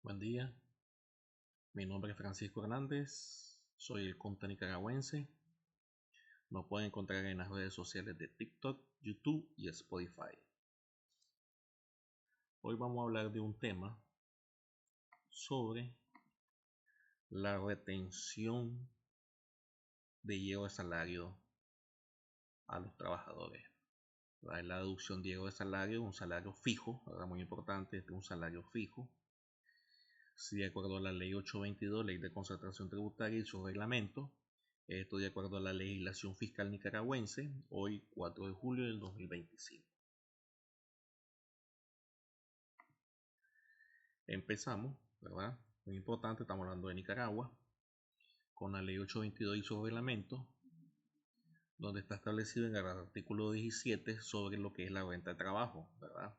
Buen día, mi nombre es Francisco Hernández, soy el Conta nicaragüense. Nos pueden encontrar en las redes sociales de TikTok, YouTube y Spotify. Hoy vamos a hablar de un tema sobre la retención de llevo de salario a los trabajadores. La deducción de llevo de salario, un salario fijo, muy importante, este es un salario fijo. Si de acuerdo a la ley 822, ley de concertación tributaria y su reglamento, esto de acuerdo a la legislación fiscal nicaragüense, hoy 4 de julio del 2025. Empezamos, ¿verdad? Muy importante, estamos hablando de Nicaragua, con la ley 822 y su reglamento, donde está establecido en el artículo 17 sobre lo que es la renta de trabajo, ¿verdad?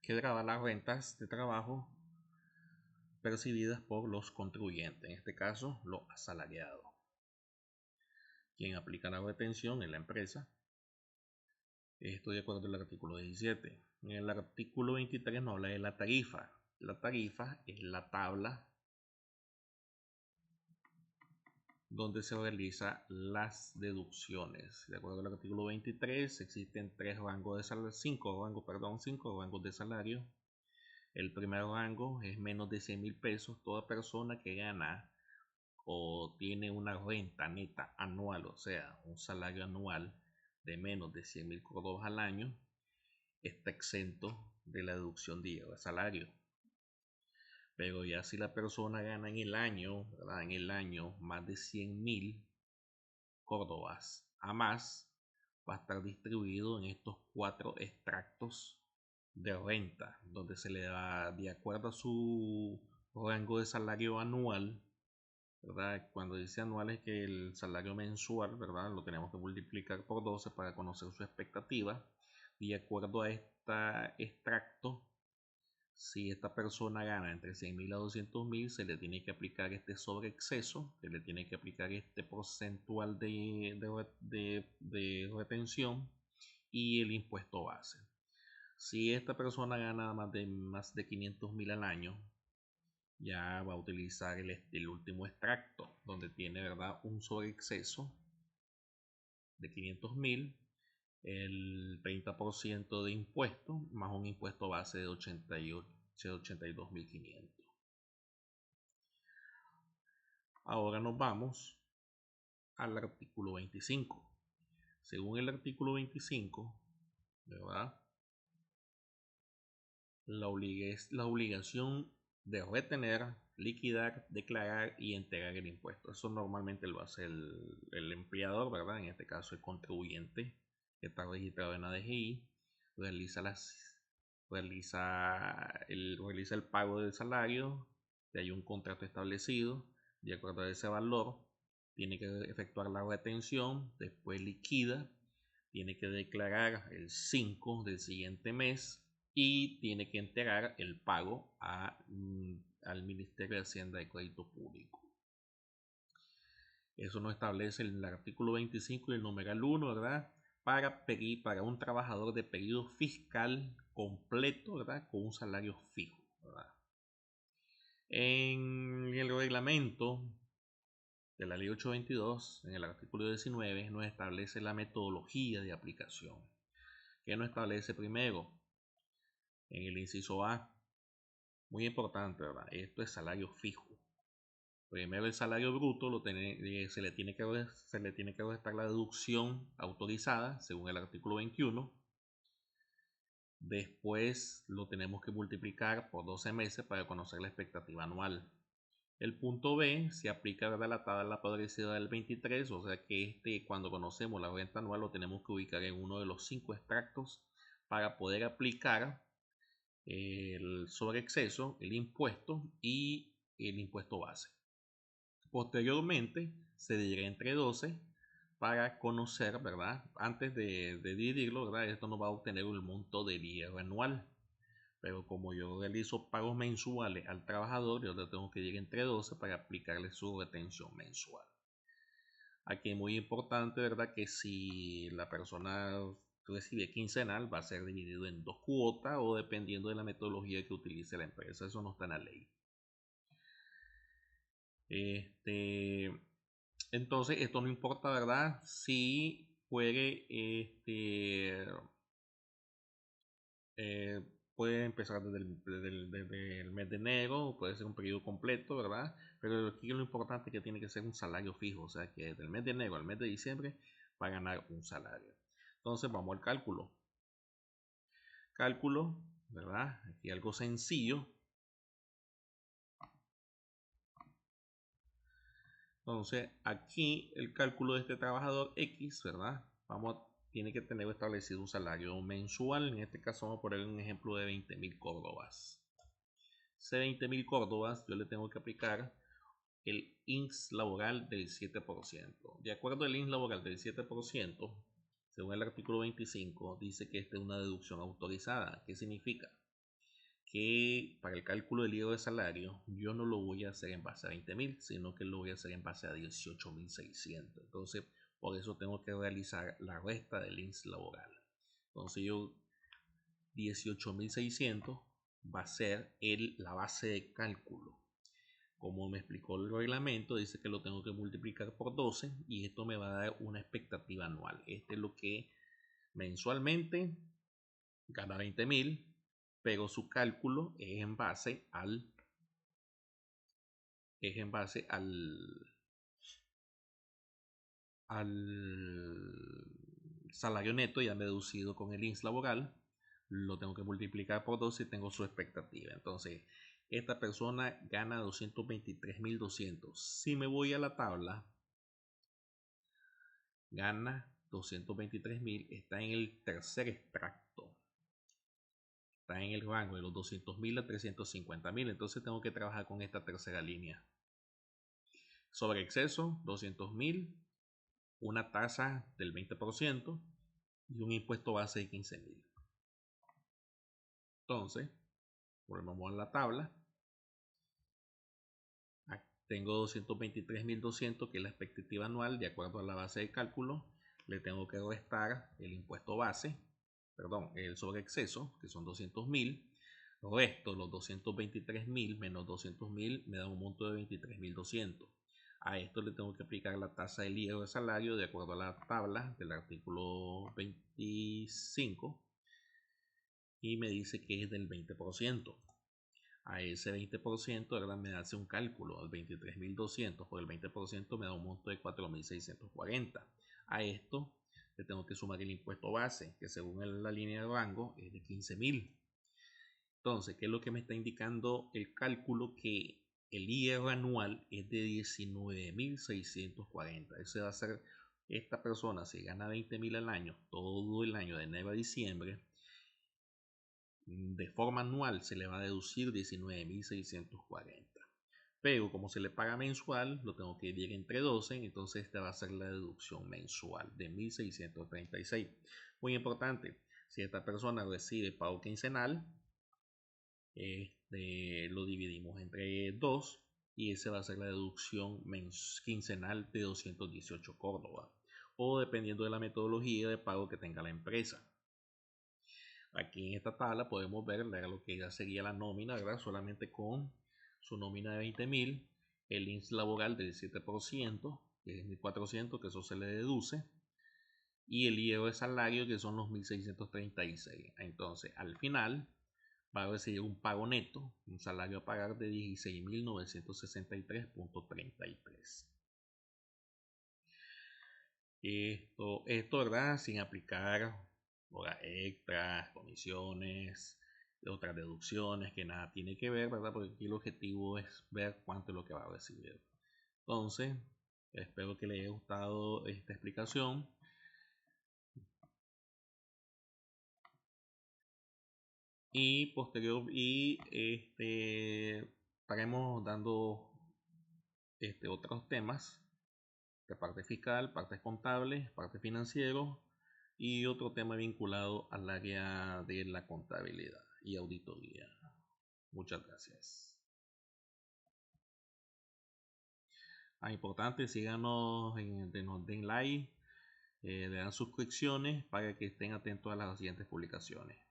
Que grava las rentas de trabajo percibidas por los contribuyentes, en este caso los asalariados. Quien aplica la retención es la empresa. Estoy de acuerdo con el artículo 17. En el artículo 23 nos habla de la tarifa. La tarifa es la tabla donde se realizan las deducciones. De acuerdo al artículo 23 existen 5 rangos de salario. El primer rango es menos de 100 mil pesos. Toda persona que gana o tiene una renta neta anual, o sea, un salario anual de menos de 100.000 córdobas al año, está exento de la deducción de llevo de salario. Pero ya si la persona gana en el año, ¿verdad? En el año más de 100.000 córdobas a más, va a estar distribuido en estos 4 extractos de renta, donde se le da de acuerdo a su rango de salario anual, ¿verdad? Cuando dice anual es que el salario mensual, ¿verdad? Lo tenemos que multiplicar por 12 para conocer su expectativa. De acuerdo a este extracto, si esta persona gana entre 100.000 a 200.000, se le tiene que aplicar este sobreexceso, se le tiene que aplicar este porcentual de retención y el impuesto base. Si esta persona gana más de 500.000 al año, ya va a utilizar el último extracto, donde tiene, ¿verdad?, un sobreexceso de 500.000, el 30% de impuesto, más un impuesto base de 82.500. Ahora nos vamos al artículo 25. Según el artículo 25, ¿verdad?, la obligación de retener, liquidar, declarar y entregar el impuesto. Eso normalmente lo hace el empleador, ¿verdad? En este caso el contribuyente que está registrado en ADGI, realiza el pago del salario, si hay un contrato establecido, de acuerdo a ese valor, tiene que efectuar la retención, después liquida, tiene que declarar el 5 del siguiente mes y tiene que entregar el pago al Ministerio de Hacienda y Crédito Público. Eso nos establece el artículo 25 y el numeral 1, ¿verdad? Para un trabajador de periodo fiscal completo, ¿verdad?, con un salario fijo, ¿verdad? En el reglamento de la ley 822, en el artículo 19, nos establece la metodología de aplicación. ¿Qué nos establece primero? En el inciso A, muy importante, ¿verdad? Esto es salario fijo. Primero el salario bruto se le tiene que restar la deducción autorizada según el artículo 21. Después lo tenemos que multiplicar por 12 meses para conocer la expectativa anual. El punto B se aplica a la tabla padecida del 23, o sea que cuando conocemos la renta anual lo tenemos que ubicar en uno de los 5 extractos para poder aplicar el sobreexceso, el impuesto y el impuesto base. Posteriormente se dividirá entre 12 para conocer, ¿verdad? Antes de dividirlo, ¿verdad?, esto nos va a obtener el monto del IR anual. Pero como yo realizo pagos mensuales al trabajador, yo le tengo que dividir entre 12 para aplicarle su retención mensual. Aquí es muy importante, ¿verdad?, que si la persona recibe quincenal va a ser dividido en 2 cuotas o dependiendo de la metodología que utilice la empresa. Eso no está en la ley. Entonces, esto no importa, ¿verdad? Si puede, puede empezar desde el mes de enero, puede ser un periodo completo, ¿verdad? Pero aquí lo importante es que tiene que ser un salario fijo, o sea que del mes de enero al mes de diciembre va a ganar un salario. Entonces, vamos al cálculo. Cálculo, ¿verdad? Aquí algo sencillo. Entonces, aquí el cálculo de este trabajador X, ¿verdad? Tiene que tener establecido un salario mensual. En este caso, vamos a poner un ejemplo de 20.000 córdobas. Ese 20.000 córdobas, yo le tengo que aplicar el INS laboral del 7%. De acuerdo al INS laboral del 7%, según el artículo 25, dice que esta es una deducción autorizada. ¿Qué significa? Que para el cálculo del IVA de salario yo no lo voy a hacer en base a 20.000, sino que lo voy a hacer en base a 18.600. Entonces, por eso tengo que realizar la resta del INS laboral. Entonces, 18.600 va a ser la base de cálculo. Como me explicó el reglamento, dice que lo tengo que multiplicar por 12 y esto me va a dar una expectativa anual. Este es lo que mensualmente gana 20.000, pero su cálculo es en base al salario neto ya deducido con el INS laboral. Lo tengo que multiplicar por 12 y tengo su expectativa. Entonces, esta persona gana 223.200. Si me voy a la tabla, gana 223.000, está en el tercer extracto. Está en el rango de los 200.000 a 350.000. Entonces tengo que trabajar con esta tercera línea. Sobre exceso, 200.000, una tasa del 20% y un impuesto base de 15.000. Entonces, volvemos a la tabla. Tengo 223.200, que es la expectativa anual. De acuerdo a la base de cálculo, le tengo que restar el impuesto base, perdón, el sobre exceso, que son 200.000. Resto los 223.000 menos 200.000 me da un monto de 23.200. A esto le tengo que aplicar la tasa del IVA de salario de acuerdo a la tabla del artículo 25 y me dice que es del 20%. A ese 20%, ¿verdad? Me hace un cálculo al 23.200 por el 20% me da un monto de 4.640. A esto le tengo que sumar el impuesto base, que según la línea de rango es de 15.000. Entonces, ¿qué es lo que me está indicando el cálculo? Que el IR anual es de 19.640. Ese va a ser, esta persona si gana 20.000 al año, todo el año de enero a diciembre, de forma anual se le va a deducir 19.640. Pero como se le paga mensual, lo tengo que dividir entre 12, entonces esta va a ser la deducción mensual de 1.636. Muy importante, si esta persona recibe pago quincenal, lo dividimos entre 2 y esa va a ser la deducción quincenal de 218 córdobas, o dependiendo de la metodología de pago que tenga la empresa. Aquí en esta tabla podemos ver lo que ya sería la nómina, ¿verdad? Solamente con su nómina de 20.000, el INS laboral del 7%, que es 1.400, que eso se le deduce, y el IVA de salario, que son los 1.636. Entonces, al final, va a recibir un pago neto, un salario a pagar de 16.963.33. Esto, ¿verdad? Sin aplicar horas extras, comisiones, otras deducciones que nada tiene que ver, ¿verdad? Porque aquí el objetivo es ver cuánto es lo que va a recibir. Entonces, espero que les haya gustado esta explicación. Y estaremos dando otros temas de parte fiscal, partes contables, parte financiero y otro tema vinculado al área de la contabilidad y auditoría. Muchas gracias. Importante, síganos, den like, le dan suscripciones para que estén atentos a las siguientes publicaciones.